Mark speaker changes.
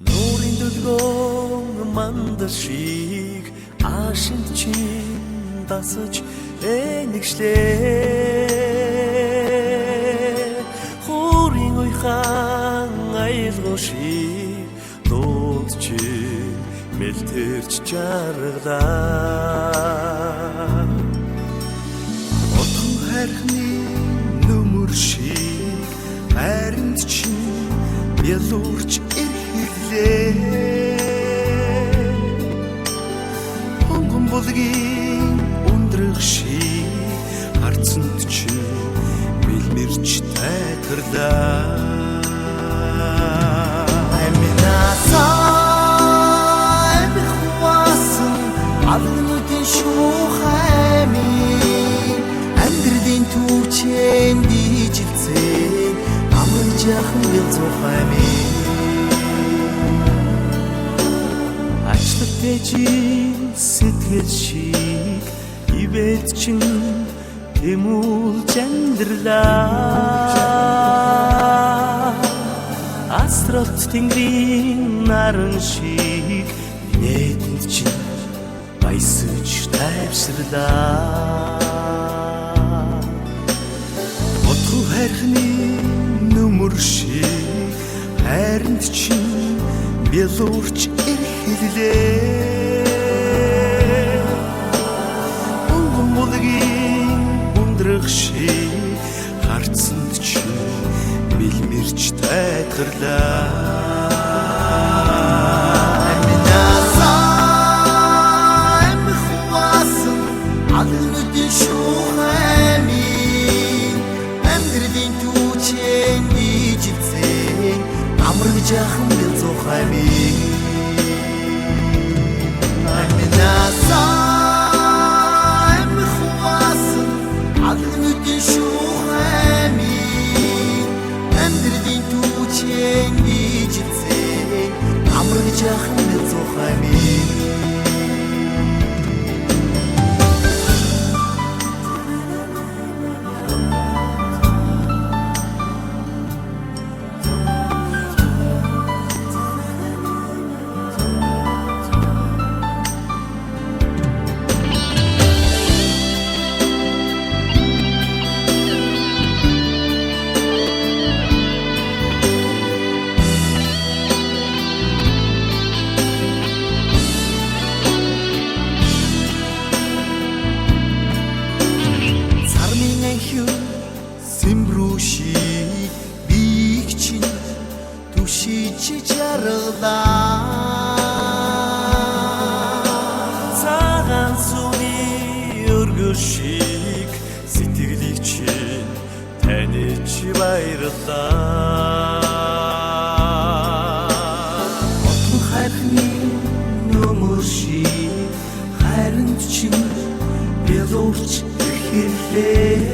Speaker 1: Нуурын дүлгөөн мандал шиг аашинт чин дасаж энэгшлээ хуурын уйхан аялгуу шиг дууд чи мэлтэрч чаргалаа отхон хайрхны нүмер шиг хайранд чин ялуурч ирлээ хонгон булгийн ундрах шиг харцанд чин мэлмэрч тайтгарлаа Алгынуудын шуухайми амьдралын түүчэн дижилцэн амар жахан бэлзухайми Ачлалтай чин сэтгэл шиг ивэд чин тэмүүлж амьдралаа Астралт тэнгэрийн наран шиг нээдэнд чин баясаж тайвширлаа Отхоо хайрхны нүмер шиг хайранд чин бэлуурч ирхэллээ Хонгон булгийн ундрах шиг харцанд чин мэлмэрч тайтгарлаа Алгынуудын шуухайми амьдралын түүчэн дижилцэн амар жахан бэлзухайми Алгынуудын шуухайми амьдралын түүчэн дижилцэн амар жахан бэлзухайми Сэмрүүши бийг чин түшиж жаргалаа Цагаан сүний өргөр шиг сэтгэлийг чин таньж баярлаа Отхон хайрхны нүмер шиг хайранд чин бэлуурч ирлээ